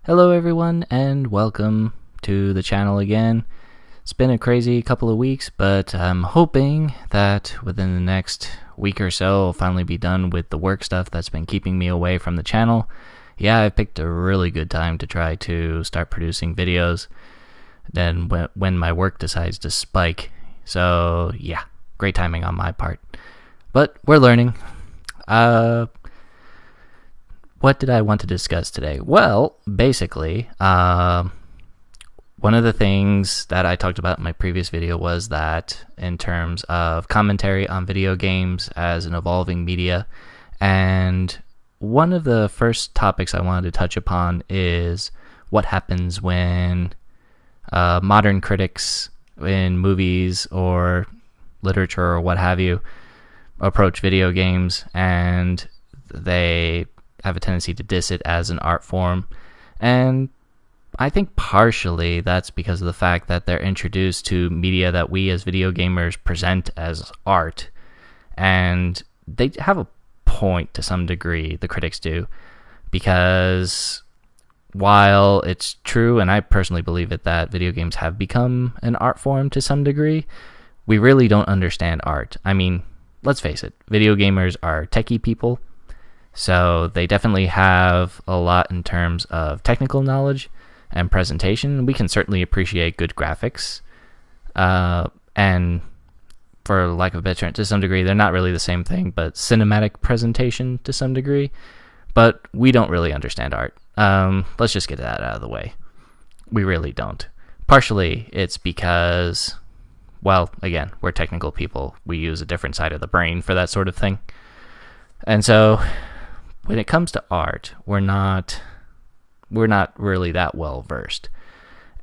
Hello everyone and welcome to the channel again. It's been a crazy couple of weeks, but I'm hoping that within the next week or so I'll finally be done with the work stuff that's been keeping me away from the channel. Yeah, I picked a really good time to try to start producing videos then when my work decides to spike. So yeah, great timing on my part. But we're learning. What did I want to discuss today? Well, basically, one of the things that I talked about in my previous video was that in terms of commentary on video games as an evolving media, and one of the first topics I wanted to touch upon is what happens when modern critics in movies or literature or what have you approach video games and they have a tendency to diss it as an art form. And I think partially that's because of the fact that they're introduced to media that we as video gamers present as art. And they have a point to some degree, the critics do, because while it's true, and I personally believe it, that video games have become an art form to some degree, we really don't understand art. I mean, let's face it, video gamers are techie people, so they definitely have a lot in terms of technical knowledge and presentation. We can certainly appreciate good graphics, and for lack of a better term, to some degree, they're not really the same thing, but cinematic presentation to some degree. But we don't really understand art. Let's just get that out of the way. We really don't. Partially, it's because, well, again, we're technical people. We use a different side of the brain for that sort of thing. And so when it comes to art, we're not really that well versed.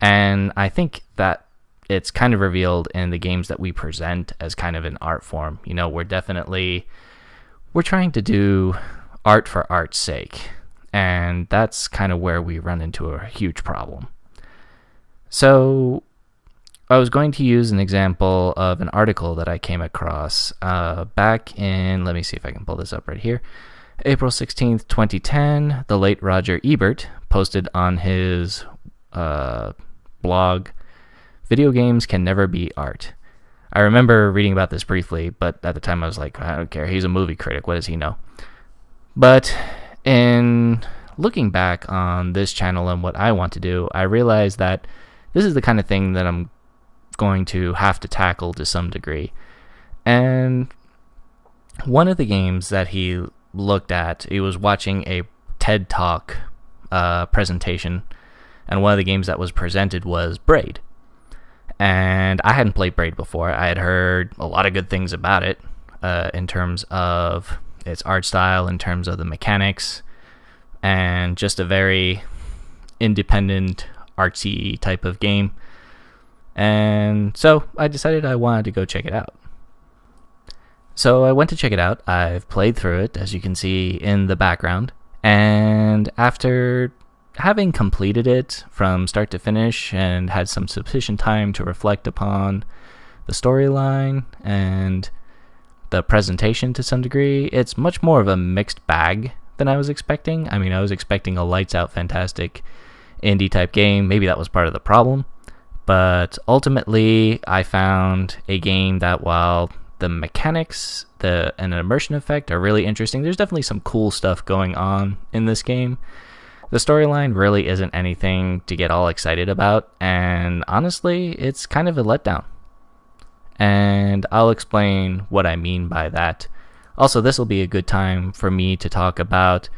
And I think that it's kind of revealed in the games that we present as kind of an art form. You know, we're trying to do art for art's sake. And that's kind of where we run into a huge problem. So I was going to use an example of an article that I came across back in, let me see if I can pull this up right here, April 16th, 2010. The late Roger Ebert posted on his blog, "Video games can never be art." I remember reading about this briefly, but at the time I was like, I don't care, he's a movie critic, what does he know? But in looking back on this channel and what I want to do, I realized that this is the kind of thing that I'm going to have to tackle to some degree. And one of the games that he looked at, he was watching a TED Talk presentation, and one of the games that was presented was Braid. And I hadn't played Braid before. I had heard a lot of good things about it in terms of its art style, in terms of the mechanics, and just a very independent, artsy type of game. And so I decided I wanted to go check it out. So I went to check it out. I've played through it, as you can see in the background. And after having completed it from start to finish and had some sufficient time to reflect upon the storyline and the presentation to some degree, it's much more of a mixed bag than I was expecting. I mean, I was expecting a lights out, fantastic indie type game. Maybe that was part of the problem. But ultimately, I found a game that, while the mechanics and an immersion effect are really interesting, there's definitely some cool stuff going on in this game. The storyline really isn't anything to get all excited about, and honestly, it's kind of a letdown. And I'll explain what I mean by that. Also, this will be a good time for me to talk about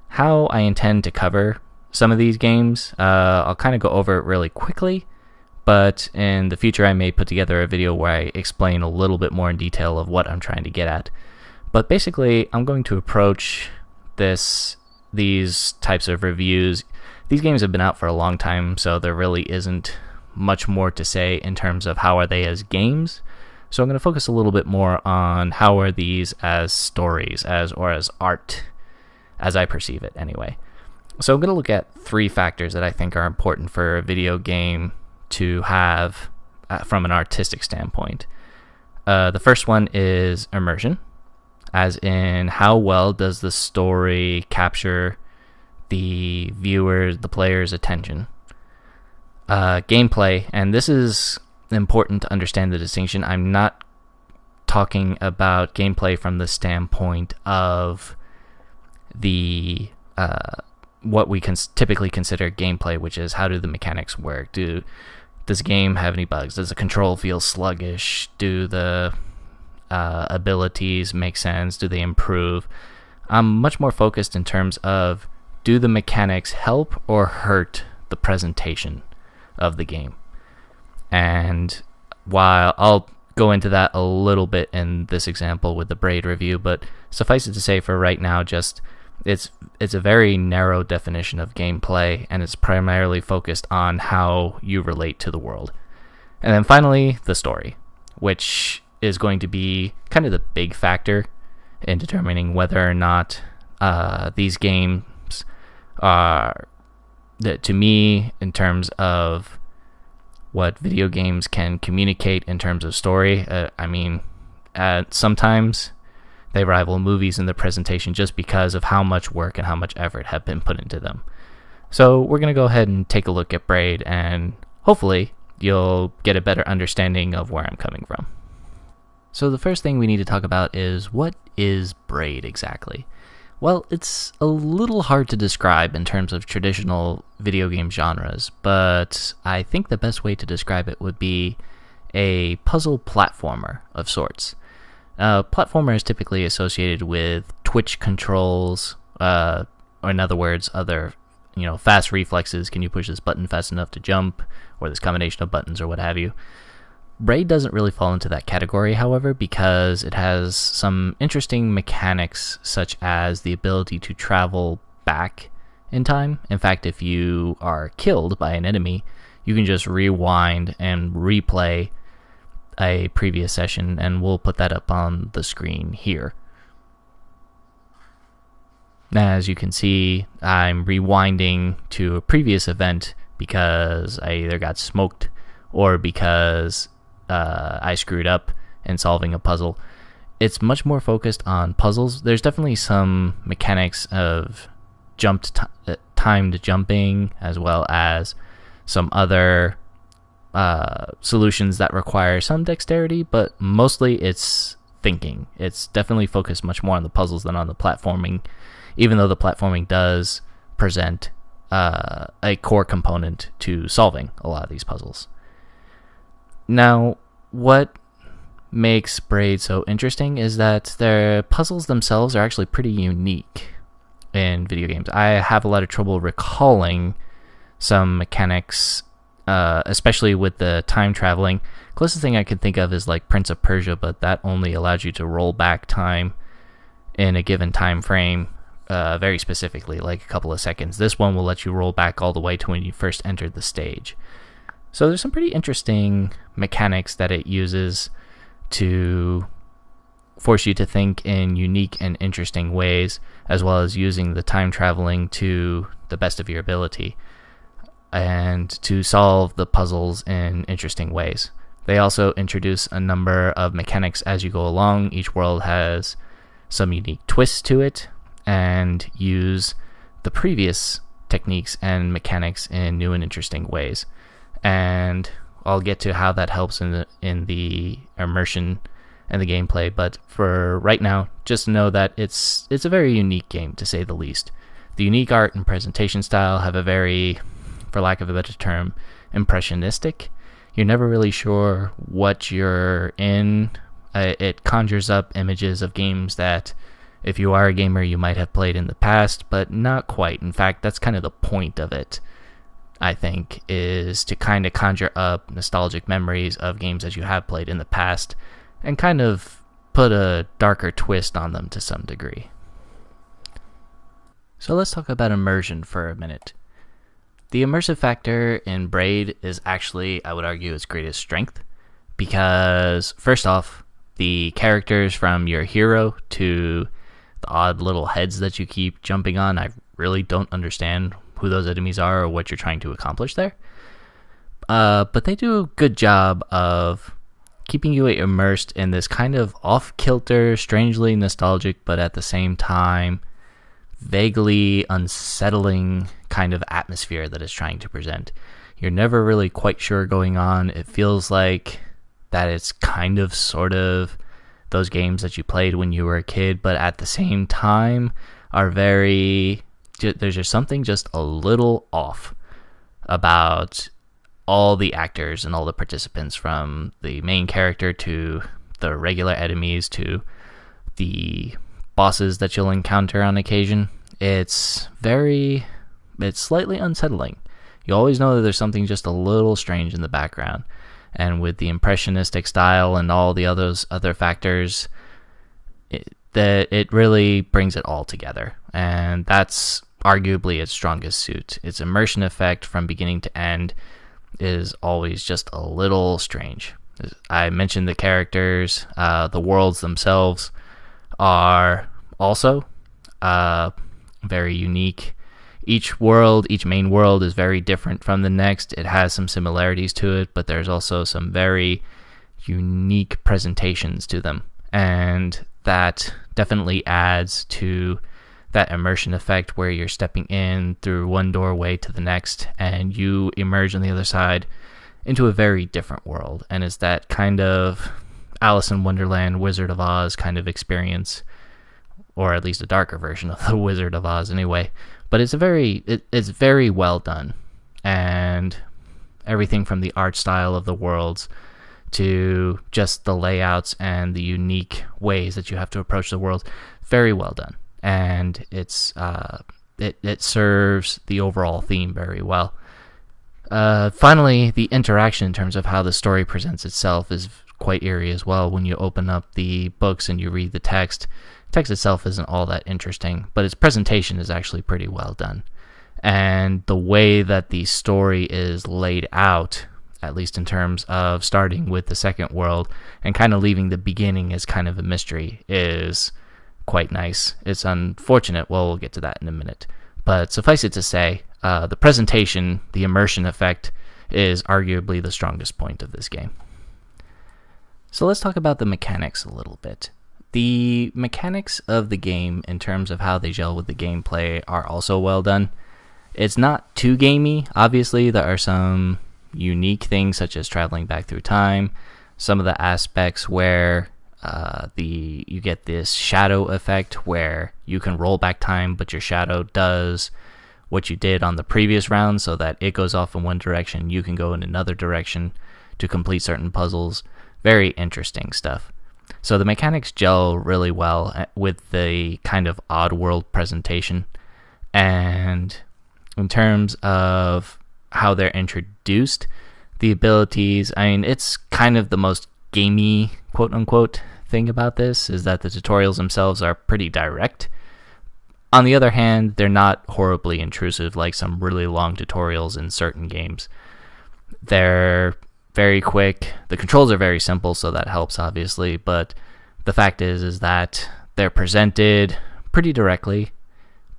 how I intend to cover some of these games. I'll kind of go over it really quickly, but in the future I may put together a video where I explain a little bit more in detail of what I'm trying to get at. But basically, I'm going to approach these types of reviews. These games have been out for a long time, so there really isn't much more to say in terms of how are they as games. So I'm going to focus a little bit more on how are these as stories, or as art, as I perceive it anyway. So I'm going to look at three factors that I think are important for a video game to have from an artistic standpoint. The first one is immersion, as in how well does the story capture the viewer's, the player's attention. Gameplay, and this is important to understand the distinction. I'm not talking about gameplay from the standpoint of the what we can typically consider gameplay, which is how do the mechanics work? Does the game have any bugs? Does the control feel sluggish? Do the abilities make sense? Do they improve? I'm much more focused in terms of, do the mechanics help or hurt the presentation of the game? And while I'll go into that a little bit in this example with the Braid review, but suffice it to say for right now, just it's a very narrow definition of gameplay, and it's primarily focused on how you relate to the world. And then finally, the story, which is going to be kind of the big factor in determining whether or not these games are, to me, in terms of what video games can communicate in terms of story. Sometimes they rival movies in the presentation just because of how much work and how much effort have been put into them. So we're going to go ahead and take a look at Braid, and hopefully you'll get a better understanding of where I'm coming from. So the first thing we need to talk about is, what is Braid exactly? Well, it's a little hard to describe in terms of traditional video game genres, but I think the best way to describe it would be a puzzle platformer of sorts. Platformer is typically associated with twitch controls, or in other words, other fast reflexes. Can you push this button fast enough to jump, or this combination of buttons, or what have you? Braid doesn't really fall into that category, however, because it has some interesting mechanics, such as the ability to travel back in time. In fact, if you are killed by an enemy, you can just rewind and replay a previous session, and we'll put that up on the screen here. As you can see, I'm rewinding to a previous event because I either got smoked or because I screwed up in solving a puzzle. It's much more focused on puzzles. There's definitely some mechanics of timed jumping, as well as some other solutions that require some dexterity, but mostly it's thinking. It's definitely focused much more on the puzzles than on the platforming, even though the platforming does present a core component to solving a lot of these puzzles. Now, what makes Braid so interesting is that their puzzles themselves are actually pretty unique in video games. I have a lot of trouble recalling some mechanics, especially with the time traveling. Closest thing I can think of is like Prince of Persia, but that only allows you to roll back time in a given time frame, very specifically, like a couple of seconds. This one will let you roll back all the way to when you first entered the stage. So there's some pretty interesting mechanics that it uses to force you to think in unique and interesting ways, as well as using the time traveling to the best of your ability and to solve the puzzles in interesting ways. They also introduce a number of mechanics as you go along. Each world has some unique twists to it, and use the previous techniques and mechanics in new and interesting ways. And I'll get to how that helps in the immersion and the gameplay, but for right now, just know that it's a very unique game, to say the least. The unique art and presentation style have a very, for lack of a better term, impressionistic. You're never really sure what you're in. It conjures up images of games that, if you are a gamer, you might have played in the past, but not quite. In fact, that's kind of the point of it, I think, is to kind of conjure up nostalgic memories of games that you have played in the past and kind of put a darker twist on them to some degree. So let's talk about immersion for a minute. The immersive factor in Braid is actually, I would argue, its greatest strength, because first off, the characters from your hero to the odd little heads that you keep jumping on, I really don't understand who those enemies are or what you're trying to accomplish there. But they do a good job of keeping you immersed in this kind of off-kilter, strangely nostalgic, but at the same time vaguely unsettling kind of atmosphere that it's trying to present. You're never really quite sure going on. It feels like that it's kind of sort of those games that you played when you were a kid, but at the same time are very, there's just something just a little off about all the actors and all the participants, from the main character to the regular enemies to the bosses that you'll encounter on occasion. It's slightly unsettling. You always know that there's something just a little strange in the background. And with the impressionistic style and all the other factors, it really brings it all together. And that's arguably its strongest suit. Its immersion effect from beginning to end is always just a little strange. I mentioned the characters. The worlds themselves are also very unique. Each main world is very different from the next. It has some similarities to it, but there's also some very unique presentations to them. And that definitely adds to that immersion effect where you're stepping in through one doorway to the next and you emerge on the other side into a very different world. And it's that kind of Alice in Wonderland, Wizard of Oz kind of experience, or at least a darker version of the Wizard of Oz anyway. But it's very well done, and everything from the art style of the worlds to just the layouts and the unique ways that you have to approach the world, very well done. And it serves the overall theme very well. Finally, the interaction in terms of how the story presents itself is quite eerie as well. When you open up the books and you read the text itself isn't all that interesting, but its presentation is actually pretty well done. And the way that the story is laid out, at least in terms of starting with the second world and kind of leaving the beginning as kind of a mystery, is quite nice. It's unfortunate. Well, we'll get to that in a minute. But suffice it to say, the presentation, the immersion effect, is arguably the strongest point of this game. So let's talk about the mechanics a little bit. The mechanics of the game, in terms of how they gel with the gameplay, are also well done. It's not too gamey. Obviously, there are some unique things, such as traveling back through time. Some of the aspects where you get this shadow effect, where you can roll back time, but your shadow does what you did on the previous round, so that it goes off in one direction, you can go in another direction to complete certain puzzles. Very interesting stuff. So the mechanics gel really well with the kind of odd world presentation. And in terms of how they're introduced, the abilities, I mean, it's kind of the most gamey, quote-unquote, thing about this, is that the tutorials themselves are pretty direct. On the other hand, they're not horribly intrusive like some really long tutorials in certain games. They're very quick. The controls are very simple, so that helps, obviously, but the fact is that they're presented pretty directly,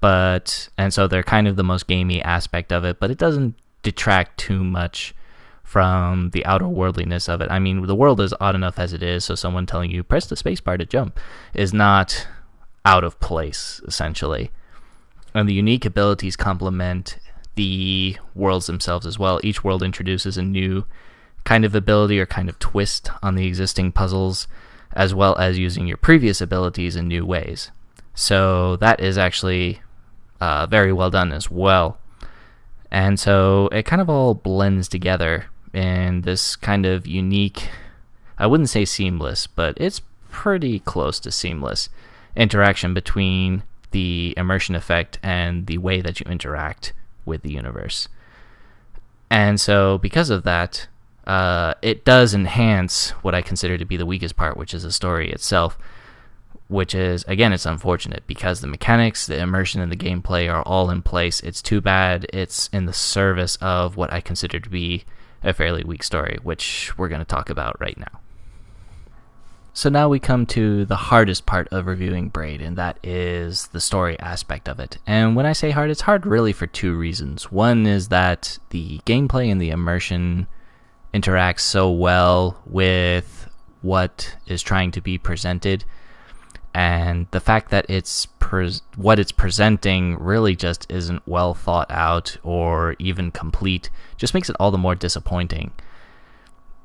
and so they're kind of the most gamey aspect of it, but it doesn't detract too much from the outer worldliness of it. I mean, the world is odd enough as it is, so someone telling you press the spacebar to jump is not out of place, essentially. And the unique abilities complement the worlds themselves as well. Each world introduces a new kind of ability or kind of twist on the existing puzzles, as well as using your previous abilities in new ways. So that is actually very well done as well. And so it kind of all blends together in this kind of unique, I wouldn't say seamless, but it's pretty close to seamless interaction between the immersion effect and the way that you interact with the universe. And so because of that, it does enhance what I consider to be the weakest part, which is the story itself, which is, again, it's unfortunate because the mechanics, the immersion, and the gameplay are all in place. It's too bad it's in the service of what I consider to be a fairly weak story, which we're going to talk about right now. So now we come to the hardest part of reviewing Braid, and that is the story aspect of it. And when I say hard, it's hard really for two reasons. One is that the gameplay and the immersion interacts so well with what is trying to be presented, and the fact that it's what it's presenting really just isn't well thought out or even complete. Just makes it all the more disappointing.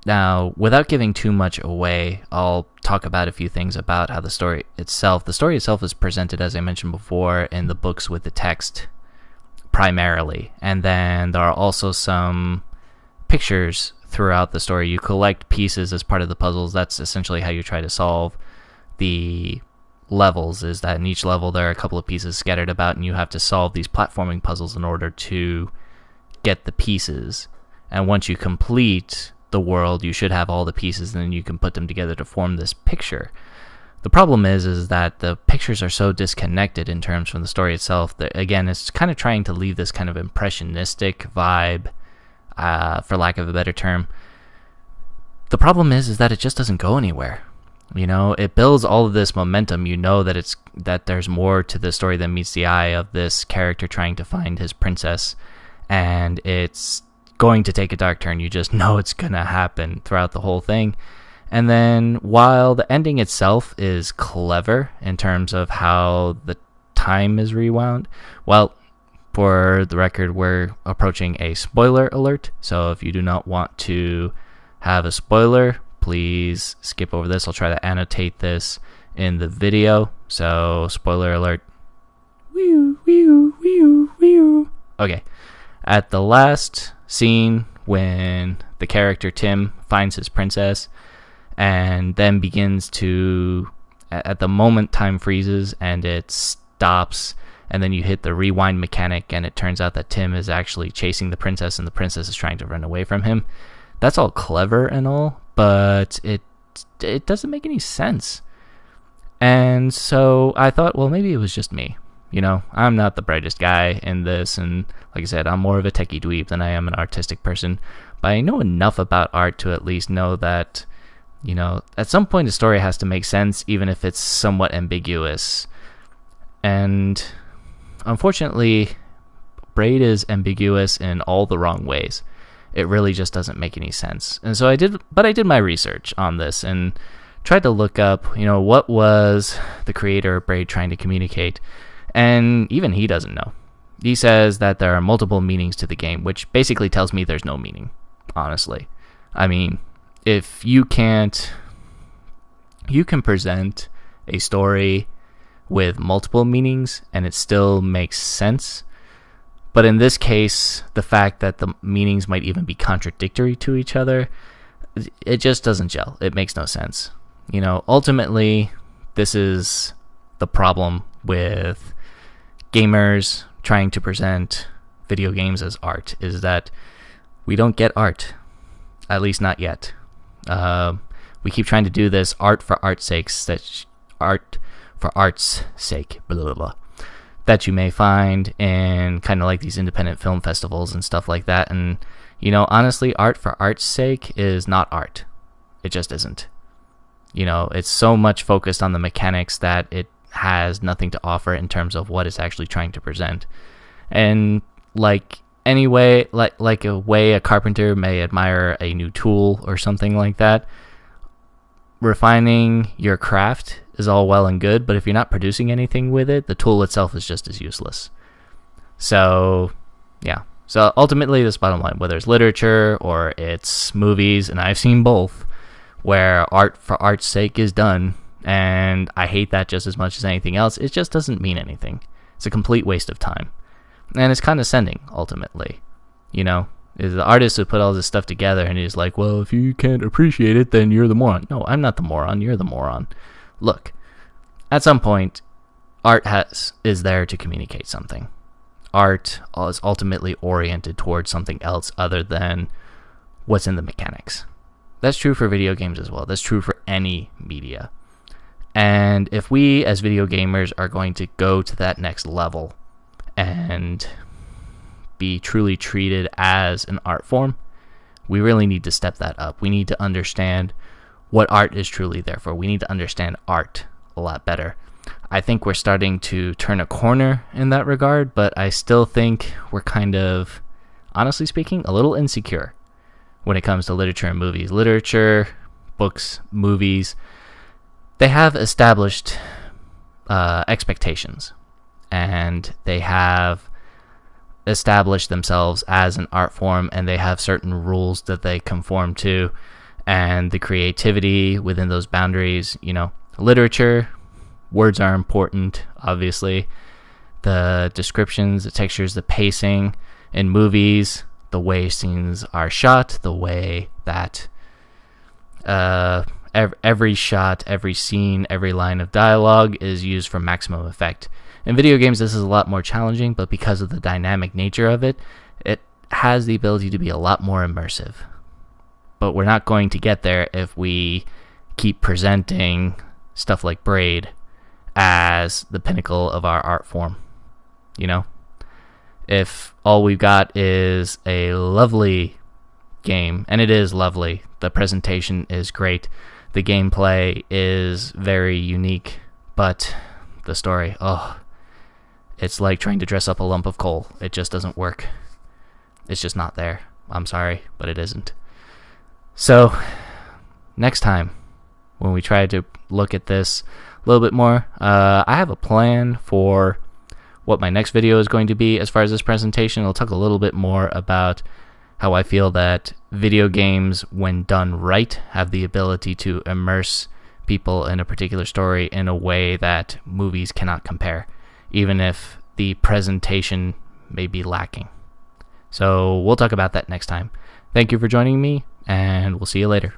Now, without giving too much away, I'll talk about a few things about how the story itself is presented, as I mentioned before, in the books with the text primarily. And then there are also some pictures throughout the story. You collect pieces as part of the puzzles. That's essentially how you try to solve the levels, is that in each level there are a couple of pieces scattered about, and you have to solve these platforming puzzles in order to get the pieces. And once you complete the world, you should have all the pieces, and then you can put them together to form this picture. The problem is that the pictures are so disconnected in terms from the story itself that, again, it's kind of trying to leave this kind of impressionistic vibe, for lack of a better term. The problem is that it just doesn't go anywhere. You know, it builds all of this momentum. You know that there's more to the story than meets the eye of this character trying to find his princess, and it's going to take a dark turn. You just know it's gonna happen throughout the whole thing. And then while the ending itself is clever in terms of how the time is rewound, well, for the record, we're approaching a spoiler alert, so if you do not want to have a spoiler, please skip over this. I'll try to annotate this in the video. So, spoiler alert. Okay. At the last scene, when the character Tim finds his princess and then begins to, at the moment, time freezes and it stops, and then you hit the rewind mechanic and it turns out that Tim is actually chasing the princess and the princess is trying to run away from him. That's all clever and all, but it doesn't make any sense. And so I thought, well, maybe it was just me. You know, I'm not the brightest guy in this, and like I said, I'm more of a techie dweeb than I am an artistic person, but I know enough about art to at least know that, you know, at some point the story has to make sense, even if it's somewhat ambiguous. And unfortunately, Braid is ambiguous in all the wrong ways. It really just doesn't make any sense. And so I did my research on this and tried to look up, you know, what was the creator of Braid trying to communicate. And even he doesn't know. He says that there are multiple meanings to the game, which basically tells me there's no meaning, honestly. I mean, if you can present a story with multiple meanings and it still makes sense. But in this case, the fact that the meanings might even be contradictory to each other, it just doesn't gel. It makes no sense. You know, ultimately, this is the problem with gamers trying to present video games as art, is that we don't get art. At least not yet. We keep trying to do this art for art's sake, blah, blah, blah, that you may find in kind of like these independent film festivals and stuff like that. And, you know, honestly, art for art's sake is not art. It just isn't. You know, it's so much focused on the mechanics that it has nothing to offer in terms of what it's actually trying to present. And like a way a carpenter may admire a new tool or something like that, refining your craft is all well and good, but if you're not producing anything with it, the tool itself is just as useless. So, yeah. So ultimately, this bottom line, whether it's literature or it's movies, and I've seen both, where art for art's sake is done, and I hate that just as much as anything else, it just doesn't mean anything. It's a complete waste of time. And it's condescending, ultimately. You know, is the artist who put all this stuff together and he's like, well, if you can't appreciate it, then you're the moron. No, I'm not the moron. You're the moron. Look, at some point, art is there to communicate something. Art is ultimately oriented towards something else other than what's in the mechanics. That's true for video games as well. That's true for any media. And if we as video gamers are going to go to that next level and be truly treated as an art form, we really need to step that up. We need to understand what art is truly there for. We need to understand art a lot better. I think we're starting to turn a corner in that regard, but I still think we're kind of, honestly speaking, a little insecure when it comes to literature and movies. Literature, books, movies, they have established expectations, and they have established themselves as an art form, and they have certain rules that they conform to, and the creativity within those boundaries. Literature, words are important, obviously. The descriptions, the textures, the pacing. In movies, the way scenes are shot, the way that every shot, every scene, every line of dialogue is used for maximum effect. In video games, this is a lot more challenging, but because of the dynamic nature of it, it has the ability to be a lot more immersive. But we're not going to get there if we keep presenting stuff like Braid as the pinnacle of our art form. If all we've got is a lovely game, and it is lovely, the presentation is great, the gameplay is very unique, but the story, it's like trying to dress up a lump of coal. It just doesn't work. It's just not there. I'm sorry, but it isn't. So, next time, when we try to look at this a little bit more, I have a plan for what my next video is going to be as far as this presentation. I'll talk a little bit more about how I feel that video games, when done right, have the ability to immerse people in a particular story in a way that movies cannot compare, even if the presentation may be lacking. So we'll talk about that next time. Thank you for joining me, and we'll see you later.